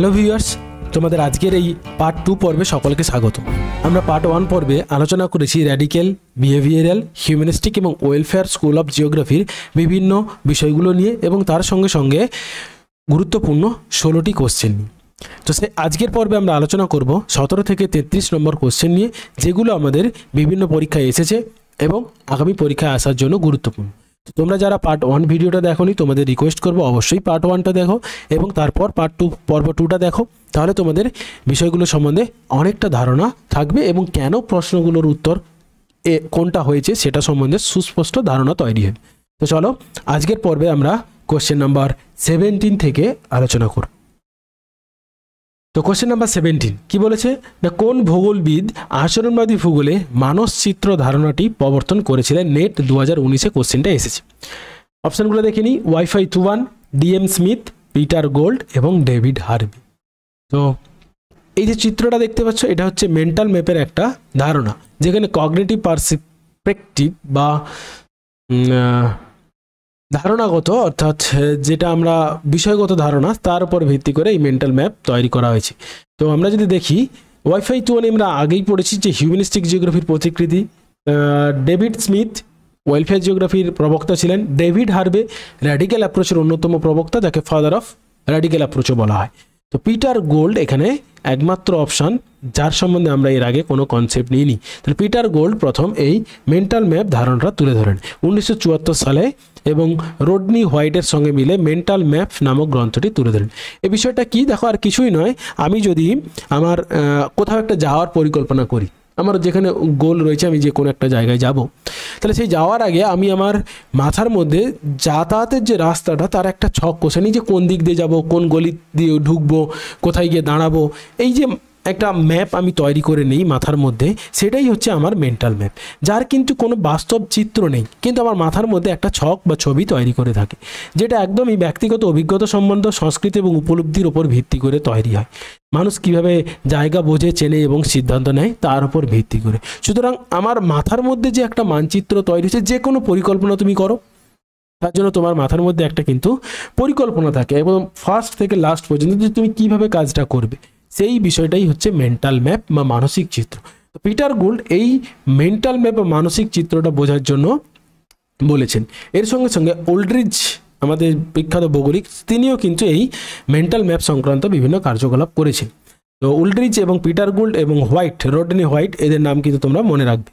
Hello viewers, তোমাদের আজকের এই পার্ট 2 পর্বে সকলকে স্বাগত। আমরা পার্ট 1 পর্বে আলোচনা করেছি র্যাডিক্যাল, বিহেভিয়ারাল, হিউম্যানিস্টিক এবং ওয়েলফেয়ার স্কুল অফ জিওগ্রাফির বিভিন্ন বিষয়গুলো নিয়ে এবং তার সঙ্গে সঙ্গে গুরুত্বপূর্ণ 16টি কোশ্চেন নিয়ে। তো সে আজকের পর্বে আমরা আলোচনা করব 17 থেকে 33 নম্বর কোশ্চেন নিয়ে, যেগুলো আমাদের বিভিন্ন পরীক্ষায় এসেছে এবং আগামী পরীক্ষায় আসার জন্য গুরুত্বপূর্ণ। তোমরা যারা পার্ট 1 ভিডিওটা দেখোনি, তোমাদের রিকোয়েস্ট করবো অবশ্যই পার্ট 1টা দেখো এবং তারপর পর্ব 2টা দেখো। তাহলে তোমাদের বিষয়গুলো সম্বন্ধে অনেকটা ধারণা থাকবে এবং কেন প্রশ্নগুলোর উত্তর কোনটা হয়েছে সেটা সম্বন্ধে সুস্পষ্ট ধারণা তৈরি হবে। তো চলো আজকের পর্বে আমরা কোশ্চেন নাম্বার 17 থেকে আলোচনা করব। তো কোশ্চেন নাম্বার 17 কি বলেছে না, কোন ভূগোলবিদ আচরণবাদী ভূগোলে মানসচিত্র ধারণাটি প্রবর্তন করেছিলেন? নেট 2019-এ কোশ্চেনটা এসেছে। অপশনগুলো দেখে নিই। Yi Fu Tuan, D M Smith, Peter Gould এবং ডেভিড হার্ভি। তো এই যে চিত্রটা দেখতে পাচ্ছ, এটা হচ্ছে মেন্টাল ম্যাপের একটা ধারণা, যেখানে কগনিটিভ পারসপেক্টিভ বা ধারণাগত, অর্থাৎ যেটা আমরা বিষয়গত ধারণা, তার উপর ভিত্তি করে এই মেন্টাল ম্যাপ তৈরি করা হয়েছে। তো আমরা যদি দেখি ওয়াইফাই টুয়ানে আমরা আগেই পড়েছি যে হিউম্যানিস্টিক জিওগ্রাফির প্রতিকৃতি। ডেভিড স্মিথ ওয়েলফেয়ার জিওগ্রাফির প্রবক্তা ছিলেন। ডেভিড হার্ভে র্যাডিক্যাল অ্যাপ্রোচের অন্যতম প্রবক্তা, যাকে ফাদার অফ র্যাডিক্যাল অ্যাপ্রোচও বলা হয়। তো পিটার গোল্ড এখানে একমাত্র অপশান যার সম্বন্ধে আমরা এর আগে কোনো কনসেপ্ট নিইনি। তাহলে পিটার গোল্ড প্রথম এই মেন্টাল ম্যাপ ধারণাটা তুলে ধরেন 1974 সালে এবং রডনি হোয়াইটের সঙ্গে মিলে মেন্টাল ম্যাপ নামক গ্রন্থটি তুলে ধরেন। এই বিষয়টা কি দেখো, আর কিছুই নয়, আমি যদি আমার কোথাও একটা যাওয়ার পরিকল্পনা করি, আমার যেখানে গোল রয়েছে আমি যে কোনো একটা জায়গায় যাব, তাহলে সেই যাওয়ার আগে আমি আমার মাথার মধ্যে যাতায়াতের যে রাস্তাটা তার একটা ছক কষে নিই, যে কোন দিক দিয়ে যাব, কোন গলি দিয়ে ঢুকবো, কোথায় গিয়ে দাঁড়াবো, এই যে একটা ম্যাপ আমি তৈরি করে নিই মাথার মধ্যে, সেটাই হচ্ছে আমার মেন্টাল ম্যাপ, যার কিন্তু কোনো বাস্তব চিত্র নেই, কিন্তু আমার মাথার মধ্যে একটা ছক বা ছবি তৈরি করে থাকে, যেটা একদমই ব্যক্তিগত অভিজ্ঞতা সম্বন্ধ, সংস্কৃতি এবং উপলব্ধির উপর ভিত্তি করে তৈরি হয়। মানুষ কিভাবে জায়গা বোঝে, চেনে এবং সিদ্ধান্ত নেয় তার উপর ভিত্তি করে। সুতরাং আমার মাথার মধ্যে যে একটা মানচিত্র তৈরি হচ্ছে, যে কোনো পরিকল্পনা তুমি করো, তার জন্য তোমার মাথার মধ্যে একটা কিন্তু পরিকল্পনা থাকে এবং ফার্স্ট থেকে লাস্ট পর্যন্ত যে তুমি কিভাবে কাজটা করবে, সেই বিষয়টাই হচ্ছে মেন্টাল ম্যাপ বা মানসিক চিত্র। তো পিটার গোল্ড এই মেন্টাল ম্যাপ বা মানসিক চিত্রটা বোঝার জন্য বলেছেন। এর সঙ্গে সঙ্গে ওল্ড্রিজ, আমাদের বিখ্যাত ভৌগোলিক, তিনিও কিন্তু এই মেন্টাল ম্যাপ সংক্রান্ত বিভিন্ন কার্যকলাপ করেছেন। তো ওল্ড্রিজ এবং পিটার গোল্ড এবং হোয়াইট, রডনি হোয়াইট, এদের নাম কিন্তু তোমরা মনে রাখবে।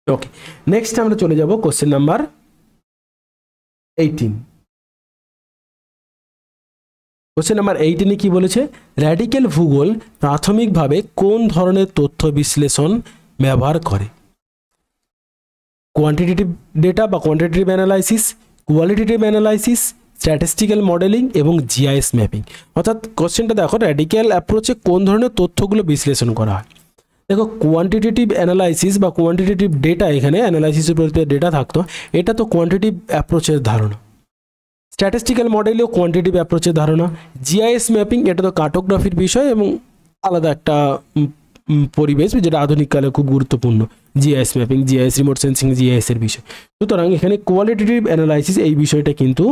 ওকে, নেক্সট আমরা চলে যাব কোশ্চেন নাম্বার 18। কোশ্চেন নাম্বার 18 কি বলেছে, র্যাডিক্যাল ভূগোল প্রাথমিকভাবে কোন ধরনের তথ্য বিশ্লেষণ ব্যবহার করে? কোয়ান্টিটেটিভ ডেটা বা quantitative analysis, qualitative analysis, statistical modelling এবং জিআইএস ম্যাপিং। অর্থাৎ কোশ্চেনটা দেখো, র্যাডিক্যাল অ্যাপ্রোচে কোন ধরনের তথ্যগুলো বিশ্লেষণ করা হয়। দেখো, কোয়ান্টিটেটিভ অ্যানালাইসিস বা কোয়ান্টিটেটিভ ডেটা, এখানে অ্যানালাইসিসের উপর ডেটা থাকতো, এটা তো কোয়ান্টিটিভ অ্যাপ্রোচের ধারণা। স্ট্যাটিস্টিক্যাল মডেলেও কোয়ান্টিটিভ অ্যাপ্রোচের ধারণা। জিআইএস ম্যাপিং, এটা তো কার্টোগ্রাফির বিষয় এবং আলাদা একটা পরিবেশ, যেটা আধুনিক কালে খুব গুরুত্বপূর্ণ। GIS mapping, GIS, remote sensing, GIS এর বিষয়। সুতরাং এখানে কোয়ালিটেটিভ অ্যানালাইসিস এই বিষয়টা কিন্তু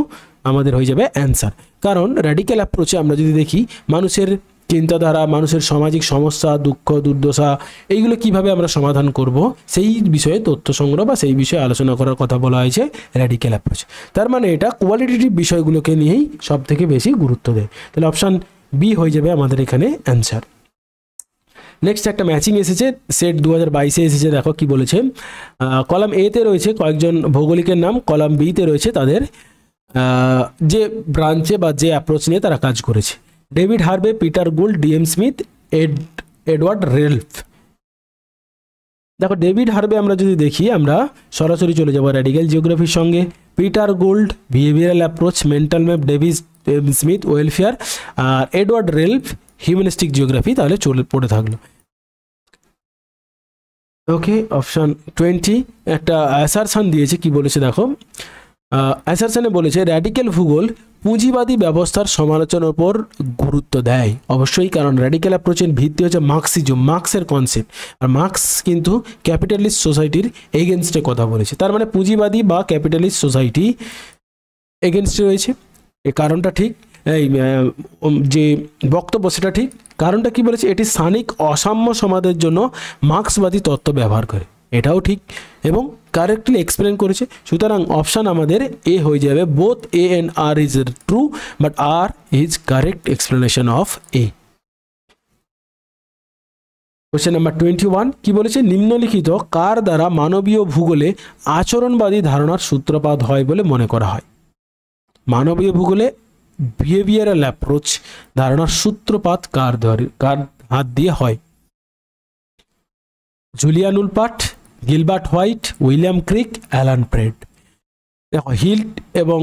আমাদের হয়ে যাবে অ্যান্সার। কারণ র্যাডিক্যাল অ্যাপ্রোচে আমরা যদি দেখি মানুষের চিন্তাধারা, মানুষের সামাজিক সমস্যা, দুঃখ, দুর্দশা, এইগুলো কিভাবে আমরা সমাধান করব, সেই বিষয়ে তথ্য সংগ্রহ বা সেই বিষয়ে আলোচনা করার কথা বলা হয়েছে র্যাডিক্যাল অ্যাপ্রোচ। তার মানে এটা কোয়ালিটেটিভ বিষয়গুলোকে নিয়েই সব থেকে বেশি গুরুত্ব দেয়। তাহলে অপশান বি হয়ে যাবে আমাদের এখানে অ্যান্সার। নেক্সট একটা ম্যাচিং এসেছে, সেট 2022-এ এসেছে। দেখো কি বলেছে, কলাম এতে রয়েছে কয়েকজন ভৌগোলিকের নাম, কলাম বিতে রয়েছে তাদের যে ব্রাঞ্চে বা যে অ্যাপ্রোচ নিয়ে তারা কাজ করেছে। David Harvey, Peter gold, DM Smith, Edward Ralph. দেখো, ডেভিড হার্ভে আমরা যদি দেখি, আমরা সরাসরি চলে যাবো র্যাডিক্যাল জিওগ্রাফির সঙ্গে। Peter Gould behavioural approach, mental map, David Smith welfare, আর এডওয়ার্ড রেলফ হিউম্যানিস্টিক জিওগ্রাফি। তাহলে পড়ে থাকলো। ওকে, অপশান 20 একটা অ্যাসারশন দিয়েছে, কি বলেছে দেখো, অ্যাসারশনে বলেছে র্যাডিক্যাল ভূগোল পুঁজিবাদী ব্যবস্থার সমালোচনার উপর গুরুত্ব দেয়। অবশ্যই, কারণ র্যাডিক্যাল অ্যাপ্রোচের ভিত্তি হচ্ছে মার্কসিজম, মার্কসের কনসেপ্ট, আর মার্কস কিন্তু ক্যাপিটালিস্ট সোসাইটির এগেনস্টে কথা বলেছে। তার মানে পুঁজিবাদী বা ক্যাপিটালিস্ট সোসাইটি এগেনস্টে রয়েছে। এই কারণটা ঠিক। এই যে বক্তব্য সেটা ঠিক। কারণটা কি বলেছে, এটি স্থানিক অসাম্য সমাধানের জন্য মার্ক্সবাদী তত্ত্ব ব্যবহার করে, এটাও ঠিক এবং কারেক্টলি এক্সপ্লেন করেছে। সুতরাং অপশান আমাদের এ হয়ে যাবে, both A and R is true but R is correct explanation of A. Question number 21 কি বলেছে, নিম্নলিখিত কার দ্বারা মানবীয় ভূগোলে আচরণবাদী ধারণার সূত্রপাত হয় বলে মনে করা হয়? মানবীয় ভূগোলে বিহেভিয়ারাল অ্যাপ্রোচ ধারণার সূত্রপাত কার হাত দিয়ে হয়? Julian Wolpert, Gilbert White, William Kirk, Allan Pred. দেখো হিল্ট এবং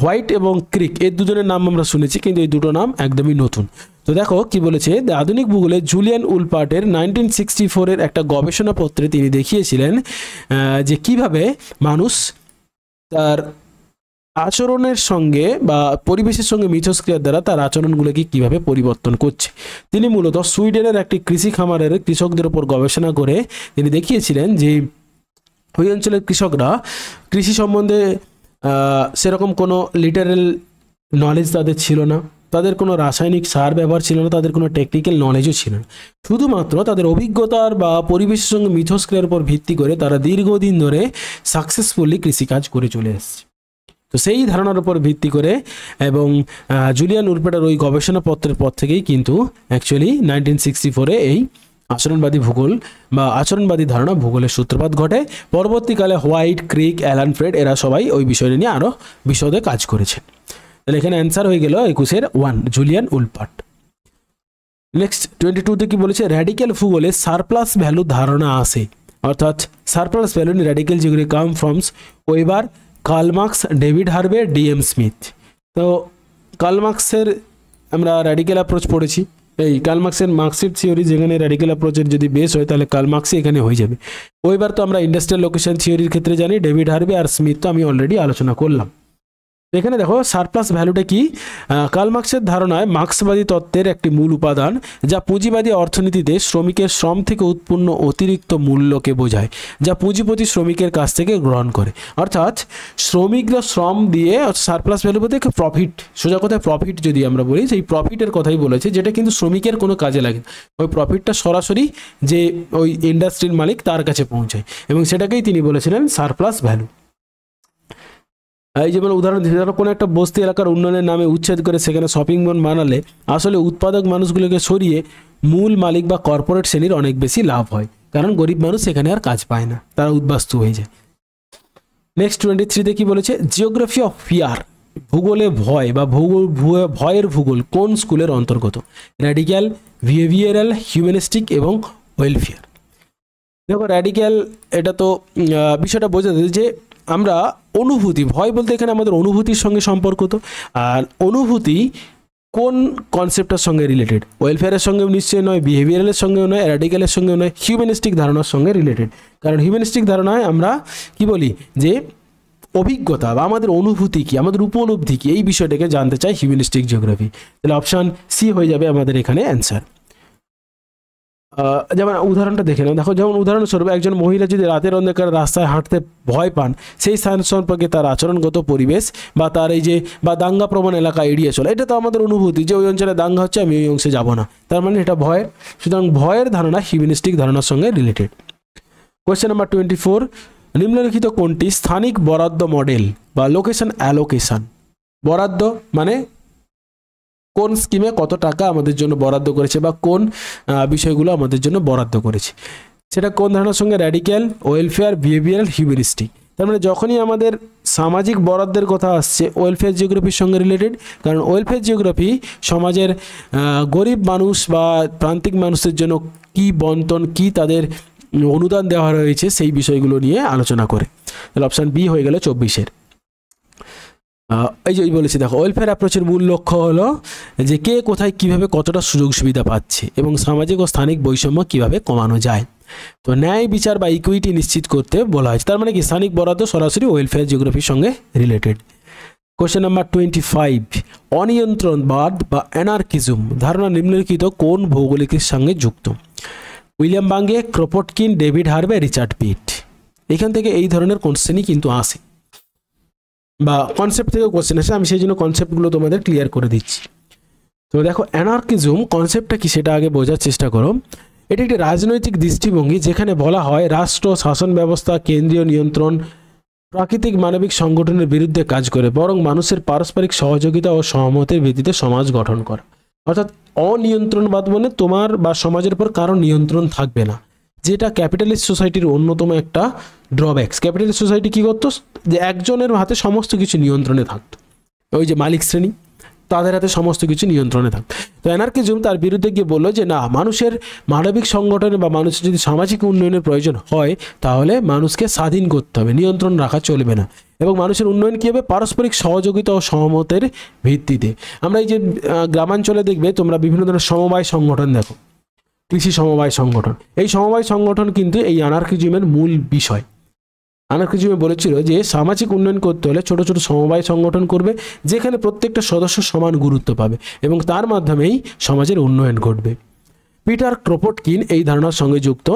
হোয়াইট এবং ক্রিক এই দুজনের নাম আমরা শুনেছি, কিন্তু এই দুটো নাম একদমই নতুন। তো দেখো কি বলেছে, আধুনিক ভূগোলে জুলিয়ান উলপার্টের 1964 একটা গবেষণাপত্রে তিনি দেখিয়েছিলেন যে কিভাবে মানুষ তার আচরণের সঙ্গে বা পরিবেশের সঙ্গে মিথস্ক্রিয়ার দ্বারা তার আচরণগুলোকে কিভাবে পরিবর্তন করছে। তিনি মূলত সুইডেনের একটি কৃষি খামারের কৃষকদের উপর গবেষণা করে তিনি দেখিয়েছিলেন যে ওই অঞ্চলের কৃষকরা কৃষি সম্বন্ধে সেরকম কোনো লিটারেল নলেজ তাদের ছিল না, তাদের কোনো রাসায়নিক সার ব্যবহার ছিল না, তাদের কোনো টেকনিক্যাল নলেজও ছিল না। শুধুমাত্র তাদের অভিজ্ঞতার বা পরিবেশের সঙ্গে মিথস্ক্রিয়ার উপর ভিত্তি করে তারা দীর্ঘদিন ধরে সাকসেসফুলি কৃষিকাজ করে চলে এসেছে। তো সেই ধারণার উপর ভিত্তি করে এবং জুলিয়ান উলপার্টের ওই গবেষণাপত্রের পর থেকেই কিন্তু অ্যাকচুয়ালি 1964 এই আচরণবাদী ভূগোল বা আচরণবাদী ধারণা ভূগোলের সূত্রপাত ঘটে। পরবর্তীকালে হোয়াইট, ক্রিক, অ্যালান প্রেড এরা সবাই ওই বিষয়টি নিয়ে আরও বিশদে কাজ করেছেন। তাহলে এখানে অ্যান্সার হয়ে গেল 21-এর 1, জুলিয়ান উলপার্ট। নেক্সট 22-তে কি বলেছে, র্যাডিক্যাল ভূগোলে সারপ্লাস ভ্যালু ধারণা আসে, অর্থাৎ surplus value in radical geography come from Weber, Karl Marx, David Harvey, DM Smith. তো কার্ল মার্কসের আমরা র্যাডিক্যাল অ্যাপ্রোচ পড়েছি, এই কার্ল মার্কসের মার্কসিট থিওরি যেখানে র্যাডিক্যাল অ্যাপ্রোচের যদি বেস হয় তাহলে কার্ল মার্কসই এখানে হয়ে যাবে। ওয়েবার তো আমরা ইন্ডাস্ট্রিয়াল লোকেশন থিওরির ক্ষেত্রে জানি, ডেভিড হার্ভে আর স্মিথ তো আমি অলরেডি আলোচনা করলাম। এখানে দেখো সারপ্লাস ভ্যালুটা কি, কার্ল মার্কসের ধারণায় মার্ক্সবাদী তত্ত্বের একটি মূল উপাদান যা পুঁজিবাদী অর্থনীতিতে শ্রমিকের শ্রম থেকে উৎপন্ন অতিরিক্ত মূল্যকে বোঝায়, যা পুঁজিপতি শ্রমিকের কাছ থেকে গ্রহণ করে। অর্থাৎ শ্রমিকরা শ্রম দিয়ে সারপ্লাস ভ্যালু বলতে প্রফিট, সোজা কথায় প্রফিট যদি আমরা বলি, সেই প্রফিটের কথাই বলেছে, যেটা কিন্তু শ্রমিকের কোনো কাজে লাগে, ওই প্রফিটটা সরাসরি যে ওই ইন্ডাস্ট্রির মালিক তার কাছে পৌঁছায়, এবং সেটাকেই তিনি বলেছিলেন সারপ্লাস ভ্যালু। এই যেমন উদাহরণ দিচ্ছি, ধরো কোনো একটা বস্তি এলাকার উন্নয়নের নামে উচ্ছেদ করে সেখানে শপিং মল বানালে আসলে উৎপাদক মানুষগুলোকে সরিয়ে মূল মালিক বা কর্পোরেট শ্রেণীর অনেক বেশি লাভ হয়, কারণ গরিব মানুষ সেখানে আর কাজ পায় না, তারা উদ্বাস্তু হয়ে যায়। নেক্সট 23-তে কি বলেছে, জিওগ্রাফি অফ ফিয়ার, ভূগোলে ভয় বা ভয়ের ভূগোল কোন স্কুলের অন্তর্গত? র্যাডিক্যাল, বিহেভিয়ারাল, হিউম্যানিস্টিক এবং ওয়েলফেয়ার। দেখো র্যাডিক্যাল, এটা তো বিষয়টা বোঝা যায় যে আমরা অনুভূতি, ভয় বলতে এখানে আমাদের অনুভূতির সঙ্গে সম্পর্কিত, আর অনুভূতি কোন কনসেপ্টের সঙ্গে রিলেটেড? ওয়েলফেয়ারের সঙ্গেও নিশ্চয়ই নয়, বিহেভিয়ারালের সঙ্গেও নয়, র্যাডিক্যালের সঙ্গেও নয়, হিউম্যানিস্টিক ধারণার সঙ্গে রিলেটেড। কারণ হিউম্যানিস্টিক ধারণায় আমরা কি বলি যে অভিজ্ঞতা বা আমাদের অনুভূতি কি, আমাদের উপলব্ধি কি, এই বিষয়টাকে জানতে চাই হিউম্যানিস্টিক জিওগ্রাফি। তাহলে অপশান সি হয়ে যাবে আমাদের এখানে অ্যান্সার। যেমন উদাহরণটা দেখে নাও, দেখো যেমন উদাহরণস্বরূপ একজন মহিলা যদি রাতের অন্ধকারে রাস্তায় হাঁটতে ভয় পান, সেই স্থান সম্পর্কে তার আচরণগত পরিবেশ বা তার এই যে বা দাঙ্গা প্রবণ এলাকা এড়িয়ে চলে, এটা তো আমাদের অনুভূতি যে ওই অঞ্চলে দাঙ্গা হচ্ছে, আমি ওই অংশে যাব না, তার মানে এটা ভয়ের। সুতরাং ভয়ের ধারণা হিউম্যানিস্টিক ধারণার সঙ্গে রিলেটেড। কোয়েশ্চেন নাম্বার 24, নিম্নলিখিত কোনটি স্থানিক বরাদ্দ মডেল বা লোকেশন অ্যালোকেশন? বরাদ্দ মানে কোন স্কিমে কত টাকা আমাদের জন্য বরাদ্দ করেছে বা কোন বিষয়গুলো আমাদের জন্য বরাদ্দ করেছে, সেটা কোন ধারণার সঙ্গে? Radical, welfare, behavioural, humanistic. তার মানে যখনই আমাদের সামাজিক বরাদ্দের কথা আসছে ওয়েলফেয়ার জিওগ্রাফির সঙ্গে রিলেটেড, কারণ ওয়েলফেয়ার জিওগ্রাফি সমাজের গরিব মানুষ বা প্রান্তিক মানুষদের জন্য কি বন্টন, কি তাদের অনুদান দেওয়া রয়েছে সেই বিষয়গুলো নিয়ে আলোচনা করে। তাহলে অপশান বি হয়ে গেল 24-এর। এই যে বলেছি, দেখো ওয়েলফেয়ার অ্যাপ্রোচের মূল লক্ষ্য হলো যে কে কোথায় কিভাবে কতটা সুযোগ সুবিধা পাচ্ছে এবং সামাজিক ও স্থানিক বৈষম্য কিভাবে কমানো যায়। তো ন্যায় বিচার বা ইকুইটি নিশ্চিত করতে বলা হয়েছে। তার মানে কি স্থানিক বরাদ্দ সরাসরি ওয়েলফেয়ার জিওগ্রাফির সঙ্গে রিলেটেড। কোশ্চেন নাম্বার 25, অনিয়ন্ত্রণবাদ বা অ্যানার্কিজম ধারণা নিম্নলিখিত কোন ভৌগোলিকের সঙ্গে যুক্ত? উইলিয়াম বাঙ্গে, ক্রোপটকিন, ডেভিড হার্ভে, রিচার্ড পিট। এখান থেকে এই ধরনের কোশ্চেনই কিন্তু আসে। বা কনসেপ্ট থেকে কোশ্চেন আসে, আমি সেই জন্য কনসেপ্টগুলো তোমাদের ক্লিয়ার করে দিচ্ছি। তো দেখো অ্যানার্কিজম কনসেপ্টটা কি সেটা আগে বোঝার চেষ্টা করো। এটি একটি রাজনৈতিক দৃষ্টিভঙ্গি যেখানে বলা হয় রাষ্ট্র, শাসন ব্যবস্থা, কেন্দ্রীয় নিয়ন্ত্রণ প্রাকৃতিক মানবিক সংগঠনের বিরুদ্ধে কাজ করে, বরং মানুষের পারস্পরিক সহযোগিতা ও সহমতের ভিত্তিতে সমাজ গঠন করা। অর্থাৎ অনিয়ন্ত্রণবাদ মানে তোমার বা সমাজের উপর কারো নিয়ন্ত্রণ থাকবে না, যেটা ক্যাপিটালিস্ট সোসাইটির অন্যতম একটা ড্রব্যাকস। ক্যাপিটালিস্ট সোসাইটি কী করতো, যে একজনের হাতে সমস্ত কিছু নিয়ন্ত্রণে থাকতো, ওই যে মালিক শ্রেণী, তাদের হাতে সমস্ত কিছু নিয়ন্ত্রণে থাকতো। তো অ্যানার্কিজম তার বিরুদ্ধে গিয়ে বললো যে না, মানুষের মানবিক সংগঠনে বা মানুষের যদি সামাজিক উন্নয়নের প্রয়োজন হয় তাহলে মানুষকে স্বাধীন করতে হবে, নিয়ন্ত্রণ রাখা চলবে না, এবং মানুষের উন্নয়ন কী হবে, পারস্পরিক সহযোগিতা ও সহমতের ভিত্তিতে। আমরা এই যে গ্রামাঞ্চলে দেখবে তোমরা বিভিন্ন ধরনের সমবায় সংগঠন দেখো, কৃষি সমবায় সংগঠন, এই সমবায় সংগঠন কিন্তু এই অ্যানার্কিজমের মূল বিষয়। অ্যানার্কিজমে বলেছিল যে সামাজিক উন্নয়ন করতে হলে ছোট ছোট সমবায় সংগঠন করবে, যেখানে প্রত্যেকটা সদস্য সমান গুরুত্ব পাবে এবং তার মাধ্যমেই সমাজের উন্নয়ন ঘটবে। পিটার ক্রোপটকিন এই ধারণার সঙ্গে যুক্ত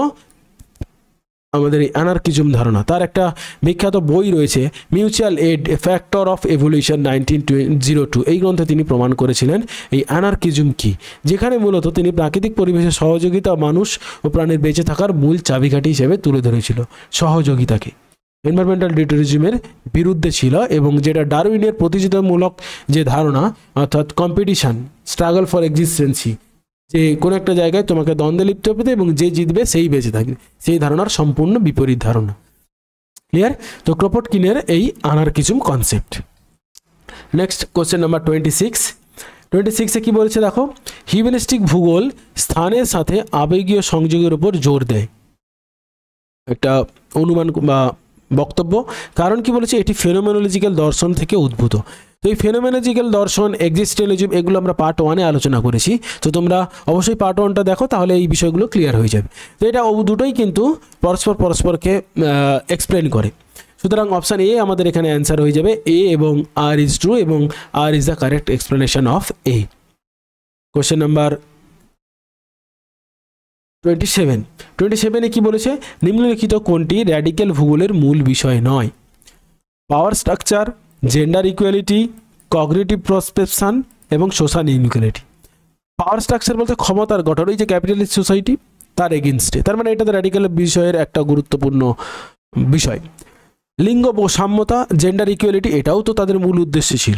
আমাদের এই অ্যানার্কিজম ধারণা। তার একটা বিখ্যাত বই রয়েছে mutual aid, a factor of evolution 1902। এই গ্রন্থে তিনি প্রমাণ করেছিলেন এই অ্যানার্কিজম কি, যেখানে মূলত তিনি প্রাকৃতিক পরিবেশের সহযোগিতা, মানুষ ও প্রাণীর বেঁচে থাকার মূল চাবিকাঠি হিসেবে তুলে ধরেছিল সহযোগিতাকে। এনভায়রনমেন্টাল ডিটারিজমের বিরুদ্ধে ছিল, এবং যেটা ডারউইনের প্রতিযোগিতামূলক যে ধারণা, অর্থাৎ কম্পিটিশন, স্ট্রাগল ফর এক্সিস্টেন্সি, যে কোনো একটা জায়গায় তোমাকে দ্বন্দ্বে লিপ্ত হবে এবং যে জিতবে সেই বেঁচে থাকবে, সেই ধারণার সম্পূর্ণ বিপরীত ধারণা। ক্লিয়ার? তো ক্রোপটকিনের এই anarchism concept. Next question number 26-এ কি বলেছে দেখো, হিউম্যানিস্টিক ভূগোল স্থানের সাথে আবেগীয় সংযোগের উপর জোর দেয়। একটা অনুমান বা বক্তব্য। কারণ কি বলেছে, এটি ফেনোমেনোলজিক্যাল দর্শন থেকে উদ্ভূত। তো এই ফেনোমেনোলজিক্যাল দর্শন, এক্সিস্টেন্সিয়ালিজম, এগুলো আমরা পার্ট 1-এ আলোচনা করেছি। তো তোমরা অবশ্যই পার্ট 1টা দেখো, তাহলে এই বিষয়গুলো ক্লিয়ার হয়ে যাবে। তো এটা দুটোই কিন্তু পরস্পরকে এক্সপ্লেন করে। সুতরাং অপশান এ আমাদের এখানে অ্যান্সার হয়ে যাবে, এ এবং আর ইজ ট্রু এবং R is the correct explanation of A. Question number 27-এ কি বলেছে, নিম্নলিখিত কোনটি র্যাডিক্যাল ভূগোলের মূল বিষয় নয়? Power structure, gender equality, cognitive perception এবং সোশ্যাল ইনইকুয়ালিটি। পাওয়ার স্ট্রাকচার বলতে ক্ষমতার গঠন, এই যে ক্যাপিটালিস্ট সোসাইটি তার এগেনস্টে, তার মানে এটা তো র্যাডিক্যাল বিষয়ের একটা গুরুত্বপূর্ণ বিষয়। লিঙ্গ সাম্যতা, জেন্ডার ইকুয়ালিটি, এটাও তো তাদের মূল উদ্দেশ্য ছিল।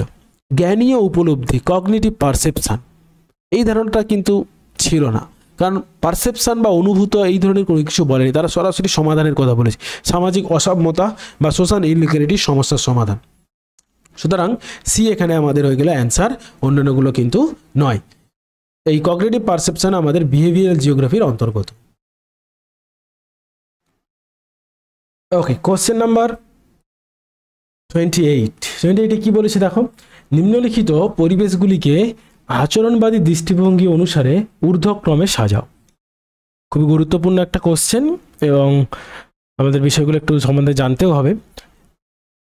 জ্ঞানীয় উপলব্ধি, কগনিটিভ পারসেপশন, এই ধারণাটা কিন্তু ছিল না, কারণ পারসেপশন বা অনুভূত এই ধরনের কোনো কিছু বলেনি, তারা সরাসরি সমাধানের কথা বলেছে, সামাজিক অসাম্যতা বা সোশ্যাল ইনইকুয়ালিটির সমস্যার সমাধান। সুতরাং সি এখানে আমাদের হয়ে গেল অ্যান্সার, অন্যান্যগুলো কিন্তু নয়। এই কগনিটিভ পারসেপশন আমাদের বিহেভিয়ারাল জিওগ্রাফির অন্তর্গত। ওকে, কোশ্চেন নাম্বার 28-এ কি বলেছে দেখো, নিম্নলিখিত পরিবেশগুলিকে আচরণবাদী দৃষ্টিভঙ্গি অনুসারে ঊর্ধ্বক্রমে সাজাও। খুবই গুরুত্বপূর্ণ একটা কোশ্চেন, এবং আমাদের বিষয়গুলো একটু সম্বন্ধে জানতেও হবে।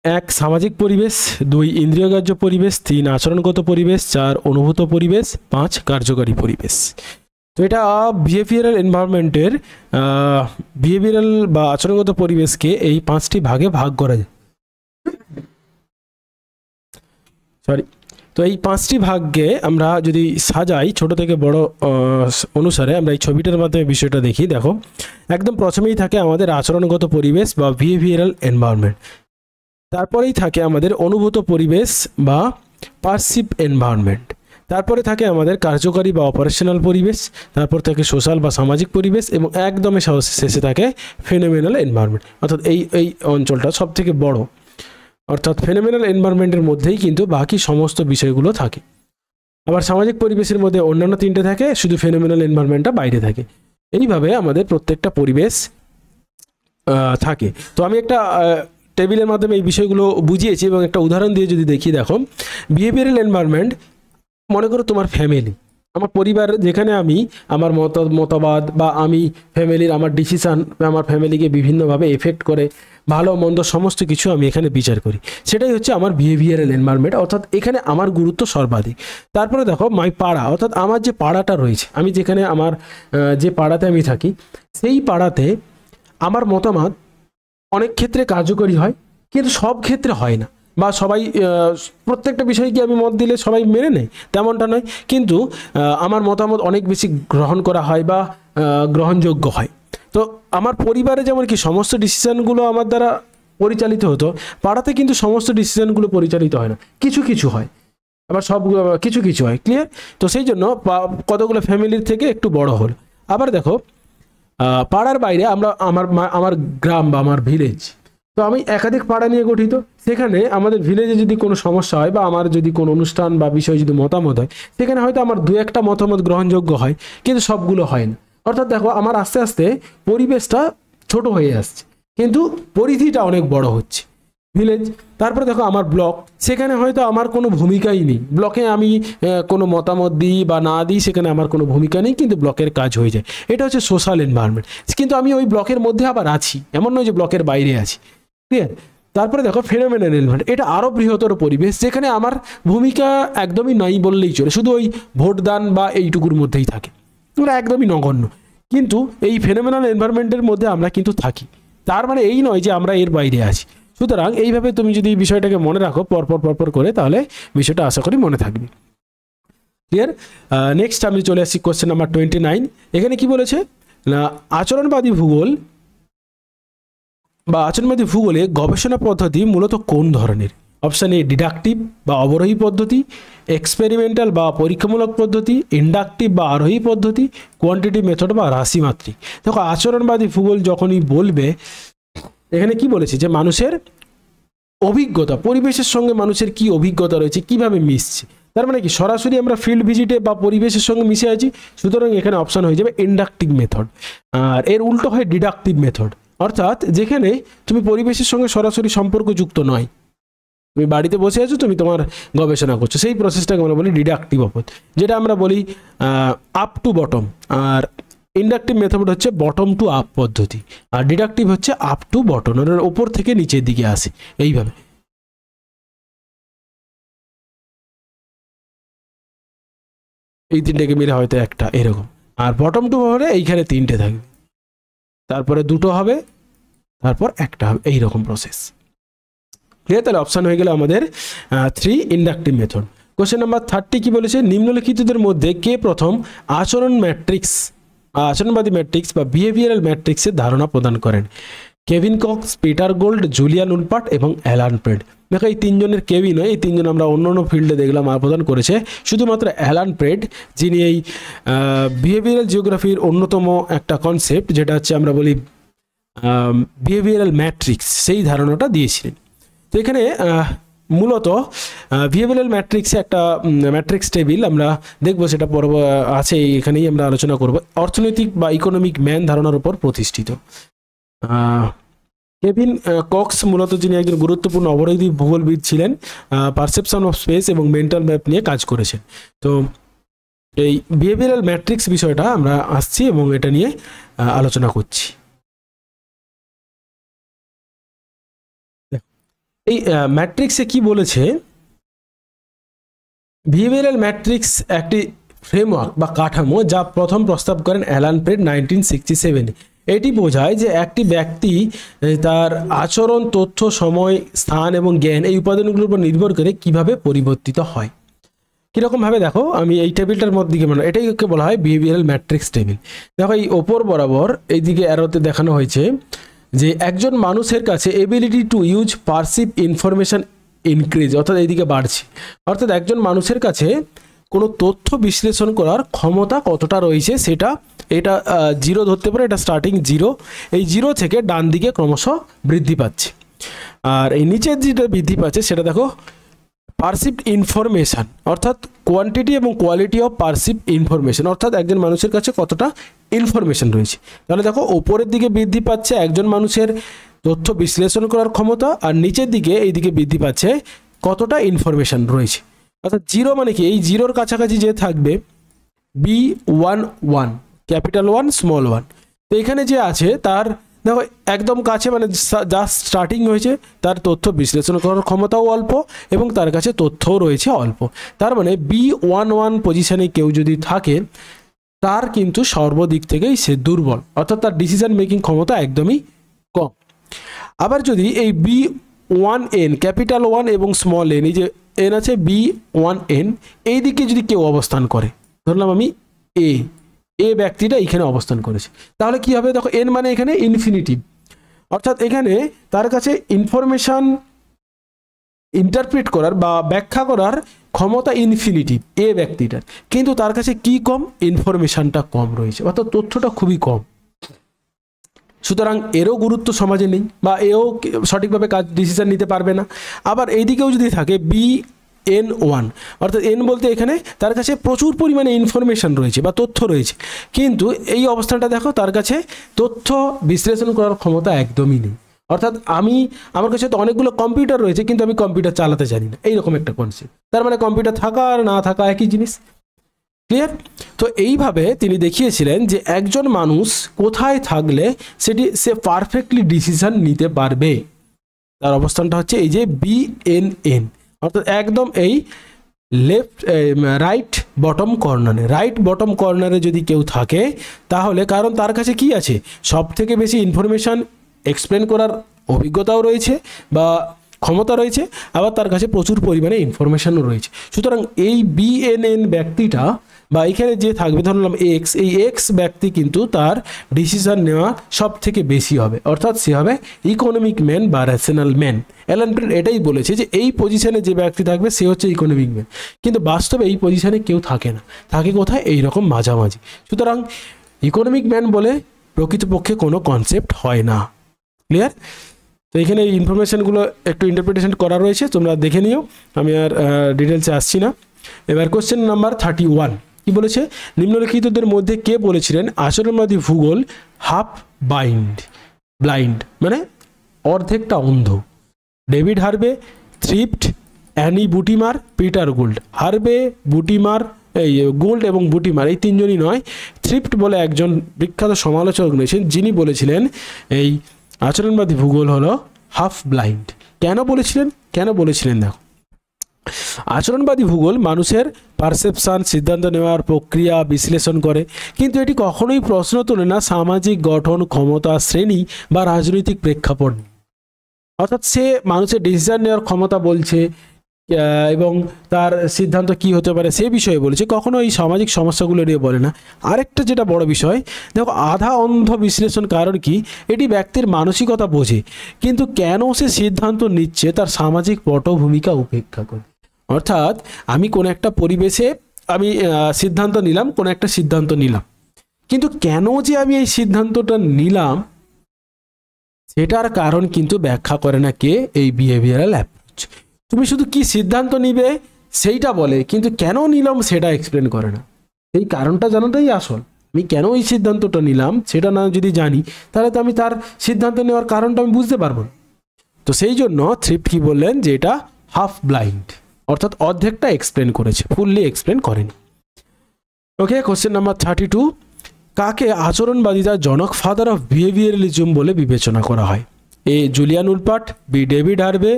1 সামাজিক পরিবেশ, 2 ইন্দ্রিয়গ্রাহ্য পরিবেশ, 3 আচরণগত পরিবেশ, 4 অনুভূত পরিবেশ, 5 কার্যকারী পরিবেশ। তো এটা বিহেভিয়ারাল এনভায়রনমেন্টের বিহেভিয়ারাল বা আচরণগত পরিবেশকে এই 5টি ভাগে ভাগ করা যায়। তো এই 5টি ভাগে আমরা যদি সাজাই ছোট থেকে বড় অনুসারে, আমরা এই ছবিটার মাধ্যমে বিষয়টা দেখি। দেখো, একদম প্রথমেই থাকে আমাদের আচরণগত পরিবেশ বা বিহেভিয়ারাল এনভায়রনমেন্ট, তারপরেই থাকে আমাদের অনুভূত পরিবেশ বা পারসিভ এনভায়রনমেন্ট, তারপরে থাকে আমাদের কার্যকারী বা অপারেশনাল পরিবেশ, তারপর থাকে সোশ্যাল বা সামাজিক পরিবেশ, এবং একদমই শেষে থাকে ফেনোমেনাল এনভায়রনমেন্ট। অর্থাৎ এই অঞ্চলটা সব থেকে বড়, অর্থাৎ ফেনোমেনাল এনভায়রনমেন্টের মধ্যেই কিন্তু বাকি সমস্ত বিষয়গুলো থাকে। আবার সামাজিক পরিবেশের মধ্যে অন্যান্য 3টে থাকে, শুধু ফেনোমেনাল এনভায়রনমেন্টটা বাইরে থাকে। এইভাবে আমাদের প্রত্যেকটা পরিবেশ থাকে। তো আমি একটা টেবিলের মাধ্যমে এই বিষয়গুলো বুঝিয়েছি, এবং একটা উদাহরণ দিয়ে যদি দেখি, দেখো, বিহেভিয়ারাল এনভায়রনমেন্ট, মনে করো তোমার ফ্যামিলি, আমার পরিবার, যেখানে আমি আমার মতবাদ বা আমি ফ্যামিলির আমার ডিসিশান আমার ফ্যামিলিকে বিভিন্নভাবে এফেক্ট করে, ভালো মন্দ সমস্ত কিছু আমি এখানে বিচার করি, সেটাই হচ্ছে আমার বিহেভিয়ারাল এনভায়রনমেন্ট, অর্থাৎ এখানে আমার গুরুত্ব সর্বাধিক। তারপরে দেখো মাই পাড়া, অর্থাৎ আমার যে পাড়াটা রয়েছে, আমি যেখানে আমার যে পাড়াতে আমি থাকি, সেই পাড়াতে আমার মতামত অনেক ক্ষেত্রে কার্যকরী হয়, কিন্তু সব ক্ষেত্রে হয় না। বা সবাই প্রত্যেকটা বিষয়ে কি আমি মত দিলে সবাই মেনে নেয়, তেমনটা নয়, কিন্তু আমার মতামত অনেক বেশি গ্রহণ করা হয় বা গ্রহণযোগ্য হয়। তো আমার পরিবারে যেমন কি সমস্ত ডিসিশনগুলো আমার দ্বারা পরিচালিত হতো, পাড়াতে কিন্তু সমস্ত ডিসিশনগুলো পরিচালিত হয় না, কিছু কিছু হয়, আবার সব কিছু কিছু হয়। ক্লিয়ার? তো সেই জন্য কতগুলো ফ্যামিলির থেকে একটু বড় হল। আবার দেখো পাড়ার বাইরে আমার গ্রাম বা আমার ভিলেজ, তো আমি একাধিক পাড়া নিয়ে গঠিত। সেখানে আমাদের ভিলেজে যদি কোনো সমস্যা হয় বা আমার যদি কোনো অনুষ্ঠান বা বিষয় যদি মতামত হয়, সেখানে হয়তো আমার দু একটা মতামত গ্রহণযোগ্য হয়, কিন্তু সবগুলো হয় না। অর্থাৎ দেখো আমার আস্তে আস্তে পরিবেশটা ছোট হয়ে আসছে, কিন্তু পরিধিটা অনেক বড় হচ্ছে ভিলেজ। তারপরে দেখো আমার ব্লক, সেখানে হয়তো আমার কোনো ভূমিকাই নেই, ব্লকে আমি কোনো মতামত দিই বা না দিই সেখানে আমার কোনো ভূমিকা নেই, কিন্তু ব্লকের কাজ হয়ে যায়। এটা হচ্ছে সোশ্যাল এনভায়রনমেন্ট, কিন্তু আমি ওই ব্লকের মধ্যে আবার আছি, এমন নয় যে ব্লকের বাইরে আছি। ক্লিয়ার? তারপরে দেখো ফেনোমেনন এনভায়রনমেন্ট, এটা আরও বৃহত্তর পরিবেশ, যেখানে আমার ভূমিকা একদমই নাই বললেই চলে, শুধু ওই ভোটদান বা এইটুকুর মধ্যেই থাকে, ওরা একদমই নগণ্য। কিন্তু এই ফেনোমেনাল এনভায়রনমেন্টের মধ্যে আমরা কিন্তু থাকি, তার মানে এই নয় যে আমরা এর বাইরে আছি। সুতরাং এইভাবে তুমি যদি বিষয়টাকে মনে রাখো পরপর করে, তাহলে বিষয়টা আশা করি মনে থাকবে। ক্লিয়ার? নেক্সট আমি চলে আসছি কোশ্চেন নাম্বার 29। এখানে কি বলেছে না, আচরণবাদী ভূগোলে গবেষণা পদ্ধতি মূলত কোন ধরনের? অপশান এ ডিডাকটিভ বা অবরোহী পদ্ধতি, এক্সপেরিমেন্টাল বা পরীক্ষামূলক পদ্ধতি, ইন্ডাকটিভ বা আরোহী পদ্ধতি, কোয়ান্টিটিভ মেথড বা রাশিমাত্রিক। দেখো আচরণবাদী ভূগোল যখনই বলবে, এখানে কি বলেছে যে মানুষের অভিজ্ঞতা, পরিবেশের সঙ্গে মানুষের কি অভিজ্ঞতা রয়েছে, কিভাবে মিশছে, তার মানে কি সরাসরি আমরা ফিল্ড ভিজিটে বা পরিবেশের সঙ্গে মিশে আছি, সুতরাং এখানে অপশান হয়ে যাবে ইন্ডাকটিভ মেথড। আর এর উল্টো হয় ডিডাকটিভ মেথড, অর্থাৎ যেখানে তুমি পরিবেশের সঙ্গে সরাসরি সম্পর্কযুক্ত নয়, তুমি বাড়িতে বসে আছো, তুমি তোমার গবেষণা করছো, সেই প্রসেসটাকে আমরা বলি ডিডাকটিভ মেথড, যেটা আমরা বলি আপ টু বটম। আর ইন্ডাকটিভ মেথড হচ্ছে বটম টু আপ পদ্ধতি, আর ডিডাকটিভ হচ্ছে আপ টু বটম, ওর ওপর থেকে নিচের দিকে আসে এইভাবে। এই তিনটেকে মিলে হয়তো একটা এরকম, আর বটম টু হলে এইখানে তিনটে থাকবে, তারপরে দুটো হবে, তারপর একটা হবে, এইরকম প্রসেস। ক্লিয়ার? তাহলে অপশান হয়ে গেল আমাদের 3 ইন্ডাকটিভ মেথড। কোশ্চেন নাম্বার 30 কি বলেছে, নিম্নলিখিতদের মধ্যে কে প্রথম আচরণবাদী ম্যাট্রিক্স বা বিহেভিয়ারাল ম্যাট্রিক্সের ধারণা প্রদান করেন? Kevin Cox, Peter Gould, Julian Wolpert এবং অ্যালান প্রেড। দেখো এই তিনজনের কেউই নয়, এই তিনজন আমরা অন্য অন্য ফিল্ডে দেখলাম আর প্রদান করেছে, শুধুমাত্র অ্যালান প্রেড যিনি এই বিহেভিয়ারাল জিওগ্রাফির অন্যতম একটা কনসেপ্ট, যেটা হচ্ছে আমরা বলি বিহেভিয়ারাল ম্যাট্রিক্স, সেই ধারণাটা দিয়েছিলেন। তো এখানে মূলত বিহেভিয়ারাল ম্যাট্রিক্সে একটা ম্যাট্রিক্স টেবিল আমরা দেখবো, সেটা পর্ব আছে, এখানেই আমরা আলোচনা করব। অর্থনৈতিক বা ইকোনমিক ম্যান ধারণার উপর প্রতিষ্ঠিত। কেভিন কক্স মূলত যিনি একজন গুরুত্বপূর্ণ অবরোহী ভূগোলবিদ ছিলেন, পারসেপশন অফ স্পেস এবং মেন্টাল ম্যাপ নিয়ে কাজ করেছেন। তো এই বিহেভিয়ারাল ম্যাট্রিক্স বিষয়টা আমরা আসছি এবং এটা নিয়ে আলোচনা করছি। এই ম্যাট্রিক্সে কি বলেছে, বিহেভিয়ারাল ম্যাট্রিক্স একটি ফ্রেমওয়ার্ক বা কাঠামো যা প্রথম প্রস্তাব করেন অ্যালান প্রেড 1967। এটি বোঝায় যে একটি ব্যক্তি তার আচরণ, তথ্য, সময়, স্থান এবং জ্ঞান এই উপাদানগুলোর উপর নির্ভর করে কিভাবে পরিবর্তিত হয়। কীরকমভাবে দেখো, আমি এই টেবিলটার মধ্যে দিকে মানে এটাই বলা হয় বিহেভিয়ারাল ম্যাট্রিক্স টেবিল। দেখো এই ওপর বরাবর এইদিকে অ্যারোতে দেখানো হয়েছে যে একজন মানুষের কাছে ability to use perceive information increase, অর্থাৎ এইদিকে বাড়ছে, অর্থাৎ একজন মানুষের কাছে কোনো তথ্য বিশ্লেষণ করার ক্ষমতা কতটা রয়েছে সেটা, এটা 0 ধরতে পারে, এটা স্টার্টিং 0, এই 0 থেকে ডান দিকে ক্রমশ বৃদ্ধি পাচ্ছে। আর এই নিচের যেটা বৃদ্ধি পাচ্ছে সেটা দেখো পারসিভড ইনফরমেশান, অর্থাৎ কোয়ান্টিটি এবং কোয়ালিটি অফ পারসিভড ইনফরমেশান, অর্থাৎ একজন মানুষের কাছে কতটা ইনফরমেশান রয়েছে। তাহলে দেখো ওপরের দিকে বৃদ্ধি পাচ্ছে একজন মানুষের তথ্য বিশ্লেষণ করার ক্ষমতা, আর নিচের দিকে এইদিকে বৃদ্ধি পাচ্ছে কতটা ইনফরমেশান রয়েছে। অর্থাৎ 0 মানে কি, এই 0-র কাছাকাছি যে থাকবে B11, ক্যাপিটাল 1 স্মল 1, তো এখানে যে আছে তার দেখো একদম কাছে, মানে যা স্টার্টিং হয়েছে তার তথ্য বিশ্লেষণ করার ক্ষমতাও অল্প এবং তার কাছে তথ্যও রয়েছে অল্প। তার মানে B11 পজিশনে কেউ যদি থাকে তার কিন্তু সর্বদিক থেকেই সে দুর্বল, অর্থাৎ তার ডিসিশন মেকিং ক্ষমতা একদমই কম। আবার যদি এই B1N ক্যাপিটাল 1 এবং স্মল n, এই যে n আছে B1N, এই দিকে যদি কেউ অবস্থান করে, ধরলাম আমি এ ব্যক্তিটা এখানে অবস্থান করেছে, তাহলে কি হবে? দেখো n মানে এখানে ইনফিনিটিভ, অর্থাৎ এখানে তার কাছে ইনফরমেশন ইন্টারপ্রিট করার বা ব্যাখ্যা করার ক্ষমতা ইনফিনিটিভ এ ব্যক্তিটার, কিন্তু তার কাছে কি কম? ইনফরমেশনটা কম রয়েছে, অর্থাৎ তথ্যটা খুবই কম। সুতরাং এরও গুরুত্ব সমাজে নেই, বা এও সঠিকভাবে ডিসিশন নিতে পারবে না। আবার এইদিকেও যদি থাকে BN1, অর্থাৎ n বলতে এখানে তার কাছে প্রচুর পরিমাণে ইনফরমেশন রয়েছে বা তথ্য রয়েছে, কিন্তু এই অবস্থাটা দেখো তার কাছে তথ্য বিশ্লেষণ করার ক্ষমতা একদমই নেই। অর্থাৎ আমার কাছে তো অনেকগুলো কম্পিউটার রয়েছে, কিন্তু আমি কম্পিউটার চালাতে জানি না, এইরকম একটা কনসেপ্ট। তার মানে কম্পিউটার থাকা আর না থাকা একই জিনিস। ক্লিয়ার? তো এইভাবে তিনি দেখিয়েছিলেন যে একজন মানুষ কোথায় থাকলে সে পারফেক্টলি ডিসিশন নিতে পারবে। তার অবস্থানটা হচ্ছে এই যে BNN, অর্থাৎ একদম এই রাইট বটম কর্নারে যদি কেউ থাকে, তাহলে কারণ তার কাছে কি আছে? সব থেকে বেশি ইনফরমেশন এক্সপ্লেন করার অভিজ্ঞতাও রয়েছে বা ক্ষমতা রয়েছে, আবার তার কাছে প্রচুর পরিমাণে ইনফরমেশনও রয়েছে। সুতরাং এই BNN ব্যক্তিটা বা এখানে যে থাকবে, ধরলাম X, এই X ব্যক্তি কিন্তু তার ডিসিশন নেওয়া সব থেকে বেশি হবে, অর্থাৎ সে হবে ইকোনমিক ম্যান বা রেশনাল ম্যান। অ্যালান পেন এটাই বলেছে যে এই পজিশনে যে ব্যক্তি থাকবে সে হচ্ছে ইকোনমিক ম্যান, কিন্তু বাস্তবে এই পজিশনে কেউ থাকে না, থাকে কোথায়? এইরকম মাঝামাঝি। সুতরাং ইকোনমিক ম্যান বলে প্রকৃতপক্ষে কোনো কনসেপ্ট হয় না। ক্লিয়ার? তো এখানে এই ইনফরমেশনগুলো একটু ইন্টারপ্রিটেশন করা রয়েছে, তোমরা দেখে নিও, আমি আর ডিটেলসে আসছি না। এবার কোশ্চেন নাম্বার 31 কি বলেছে? নিম্নলিখিতদের মধ্যে কে বলেছিলেন আচরণবাদী ভূগোল হাফ ব্লাইন্ড, মানে অর্ধেকটা অন্ধ? David Harvey, Thrift, Anne Buttimer, Peter Gould. Harvey, Buttimer, Gould এবং বুটিমার এই তিনজনই নয়, থ্রিফট বলে একজন বিখ্যাত সমালোচক রয়েছেন, যিনি বলেছিলেন এই আচরণবাদী ভূগোল হলো হাফ ব্লাইন্ড। কেন বলেছিলেন দেখো, আচরণবাদী ভূগোল মানুষের পারসেপশন, সিদ্ধান্ত নেওয়ার প্রক্রিয়া বিশ্লেষণ করে, কিন্তু এটি কখনোই প্রশ্ন তোলে না সামাজিক গঠন, ক্ষমতা, শ্রেণী বা রাজনৈতিক প্রেক্ষাপট। অর্থাৎ সে মানুষের ডিসিশন নেওয়ার ক্ষমতা বলছে এবং তার সিদ্ধান্ত কি হতে পারে সে বিষয়ে বলেছে, কখনো এই সামাজিক সমস্যাগুলো নিয়ে বলে না। আরেকটা যেটা বড় বিষয় দেখো, আধা অন্ধ বিশ্লেষণ কারণ কি? এটি ব্যক্তির মানসিকতা বোঝে, কিন্তু কেন সে সিদ্ধান্ত নিচ্ছে তার সামাজিক পটভূমিকা উপেক্ষা করে। অর্থাৎ আমি কোনো একটা পরিবেশে আমি কোনো একটা সিদ্ধান্ত নিলাম, কিন্তু কেন যে আমি এই সিদ্ধান্তটা নিলাম সেটার কারণ কিন্তু ব্যাখ্যা করে না কে? এই বিহেভিয়ারাল অ্যাপ্রোচ। তুমি শুধু কি সিদ্ধান্ত নিবে সেইটা বলে, কিন্তু কেন নিলাম সেটা এক্সপ্লেন করে না। এই কারণটা জানাটাই আসল। আমি কেন এই সিদ্ধান্তটা নিলাম সেটা না যদি জানি, তাহলে তো আমি তার সিদ্ধান্ত নেওয়ার কারণটা আমি বুঝতে পারবো না। তো সেই জন্য থ্রিফট কি বললেন যে এটা হাফ ব্লাইন্ড, অর্থাৎ অর্ধেকটা এক্সপ্লেন করেছে, ফুললি এক্সপ্লেন করেনি। ওকে, কোশ্চেন নাম্বার 32 কাকে আচরণবাদিতার জনক, ফাদার অফ বিহেভিয়ারালিজম বলে বিবেচনা করা হয়? A Julian Wolpert, B David Harvey,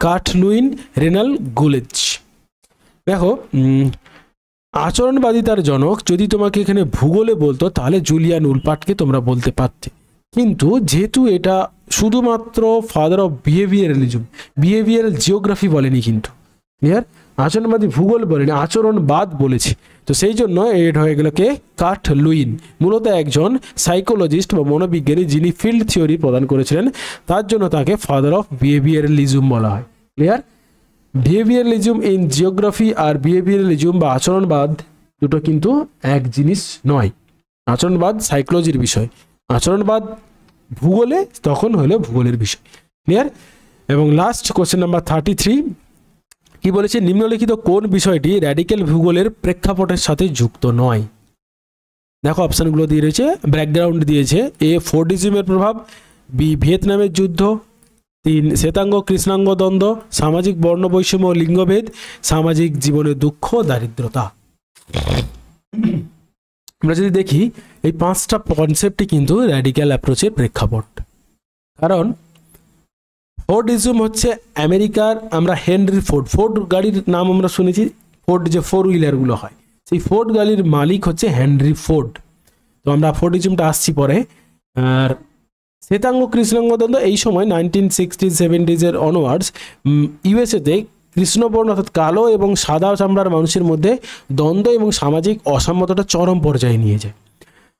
Kurt Lewin, Reginald Golledge. দেখো, আচরণবাদিতার জনক যদি তোমাকে এখানে ভূগোলে বলতো তাহলে জুলিয়ান উলপার্টকে তোমরা বলতে পারতে, কিন্তু যেহেতু এটা শুধুমাত্র ফাদার অফ বিহেভিয়ারাল জিওগ্রাফি বলেনি, কিন্তু ক্লিয়ার, আচরণবাদী ভূগোল বলেনি, আচরণবাদ বলেছে। তো সেই জন্য এড হয়ে গেল কে? কার্ট লুইন, মূলত একজন সাইকোলজিস্ট বা মনোবিজ্ঞানী, যিনি ফিল্ড থিওরি প্রদান করেছিলেন, তার জন্য তাকে ফাদার অফ বিহেভিয়ারালিজম বলা হয়। ক্লিয়ার? বিহেভিয়ারালিজম ইন জিওগ্রাফি আর বিহেভিয়ারালিজম বা আচরণবাদ দুটো কিন্তু এক জিনিস নয়। আচরণবাদ সাইকোলজির বিষয়, আচরণবাদ ভূগোলে তখন হলো ভূগোলের বিষয়। ক্লিয়ার? এবং লাস্ট কোশ্চেন নাম্বার 33 কি বলেছে? নিম্নলিখিত কোন বিষয়টি র্যাডিক্যাল ভূগোলের প্রেক্ষাপটের সাথে যুক্ত নয়? দেখো অপশনগুলো দিয়ে রয়েছে, ব্যাকগ্রাউন্ড দিয়েছে। এ ফোর্ডিজমের প্রভাব, বি ভিয়েতনামের যুদ্ধ, 3 শ্বেতাঙ্গ কৃষ্ণাঙ্গ দ্বন্দ্ব, সামাজিক বর্ণ বৈষম্য লিঙ্গভেদ, সামাজিক জীবনের দুঃখ দারিদ্রতা। আমরা যদি দেখি এই 5টা কনসেপ্টই কিন্তু র্যাডিক্যাল অ্যাপ্রোচের প্রেক্ষাপট। কারণ ফোর্ডিজম হচ্ছে আমেরিকার, আমরা হেনরি ফোর্ড গাড়ির নাম আমরা শুনেছি, ফোর্ড যে 4 হুইলারগুলো হয়, সেই ফোর্ড গাড়ির মালিক হচ্ছে হেনরি ফোর্ড। তো আমরা ফোর্ডিজমটা আসছি পরে। আর শ্বেতাঙ্গ কৃষ্ণাঙ্গ দ্বন্দ্ব এই সময় 1960-70s অনওয়ার্ডস ইউএসএতে কৃষ্ণবর্ণ অর্থাৎ কালো এবং সাদা চামড়ার মানুষের মধ্যে দ্বন্দ্ব এবং সামাজিক অসাম্যতাটা চরম পর্যায়ে নিয়ে যায়।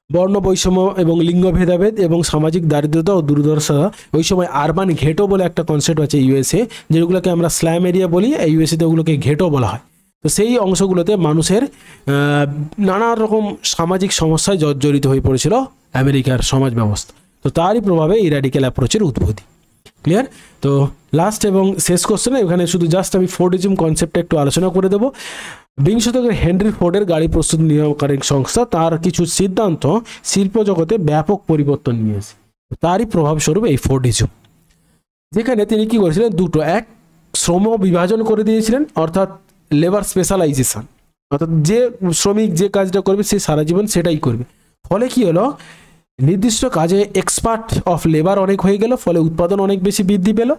বর্ণ বৈষম্য এবং লিঙ্গ ভেদাভেদ এবং সামাজিক দারিদ্রতা ও দুর্দশা, ওই সময় আরবান ঘেটো বলে একটা কনসেপ্ট আছে ইউএসএ, যেগুলোকে আমরা স্ল্যাম এরিয়া বলি, ইউএসএতে ওগুলোকে ঘেটো বলা হয়। তো সেই অংশগুলোতে মানুষের নানা রকম সামাজিক সমস্যায় জর্জরিত হয়ে পড়েছিল আমেরিকার সমাজ ব্যবস্থা। তো তারই প্রভাবে এই র্যাডিক্যাল অ্যাপ্রোচের উদ্ভূতি। ক্লিয়ার? তো লাস্ট এবং শেষ কোশ্চেনে এখানে শুধু জাস্ট আমি ফোর্ডিজম কনসেপ্টটা একটু আলোচনা করে দেবো। বিংশ শতকের হেনরি ফোর্ডের গাড়ি প্রস্তুত নিয়মকারী সংস্থা তার কিছু সিদ্ধান্ত শিল্প জগতে ব্যাপক পরিবর্তন নিয়েছে, তারই প্রভাবস্বরূপ এই ফোর্ডিজম, যেখানে তিনি কি করেছিলেন, দুটো, এক শ্রম বিভাজন করে দিয়েছিলেন, অর্থাৎ লেবার স্পেশালাইজেশন, অর্থাৎ যে শ্রমিক যে কাজটা করবে সে সারা জীবন সেটাই করবে। ফলে কি হলো, নির্দিষ্ট কাজে এক্সপার্ট অফ লেবার অনেক হয়ে গেল, ফলে উৎপাদন অনেক বেশি বৃদ্ধি পেল।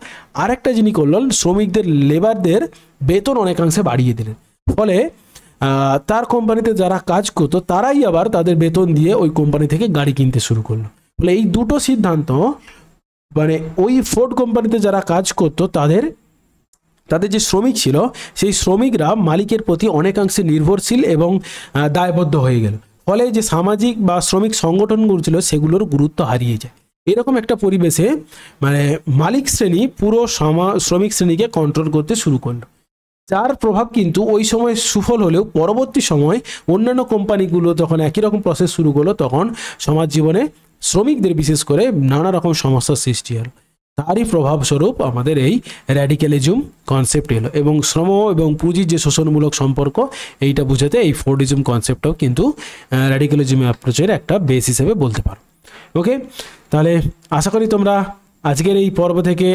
আরেকটা জিনিস করলেন, শ্রমিকদের লেবারদের বেতন অনেকাংশে বাড়িয়ে দিলেন, ফলে তার কোম্পানিতে যারা কাজ করতো তারাই আবার তাদের বেতন দিয়ে ওই কোম্পানি থেকে গাড়ি কিনতে শুরু করলো। ফলে এই দুটো সিদ্ধান্ত, মানে ওই ফোর্ড কোম্পানিতে যারা কাজ করতো তাদের যে শ্রমিক ছিল সেই শ্রমিকরা মালিকের প্রতি অনেকাংশে নির্ভরশীল এবং দায়বদ্ধ হয়ে গেল। ফলে যে সামাজিক বা শ্রমিক সংগঠনগুলো ছিল সেগুলোর গুরুত্ব হারিয়ে যায়। এরকম একটা পরিবেশে মানে মালিক শ্রেণী পুরো শ্রমিক শ্রেণীকে কন্ট্রোল করতে শুরু করলো, যার প্রভাব কিন্তু ওই সময় সুফল হলেও পরবর্তী সময় অন্যান্য কোম্পানিগুলো যখন একই রকম প্রসেস শুরু করলো তখন সমাজ জীবনে শ্রমিকদের বিশেষ করে নানা রকম সমস্যার সৃষ্টি হলো। তারই প্রভাবস্বরূপ আমাদের এই র্যাডিক্যালিজম কনসেপ্ট এলো, এবং শ্রম এবং পুঁজির যে শোষণমূলক সম্পর্ক এইটা বুঝাতে এই ফোর্ডিজম কনসেপ্টটাও কিন্তু র্যাডিক্যালিজম অ্যাপ্রোচের একটা বেস হিসেবে বলতে পারো। ওকে, তাহলে আশা করি তোমরা আজকের এই পর্ব থেকে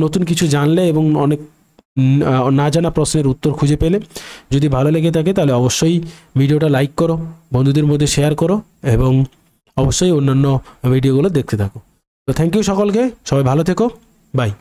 নতুন কিছু জানলে এবং অনেক না জানা প্রশ্নের উত্তর খুঁজে পেলে। যদি ভালো লেগে থাকে তাহলে অবশ্যই ভিডিওটা লাইক করো, বন্ধুদের মধ্যে শেয়ার করো এবং অবশ্যই অন্যান্য ভিডিওগুলো দেখতে থাকো। তো থ্যাংক ইউ সকলকে, সবাই ভালো থেকো, বাই।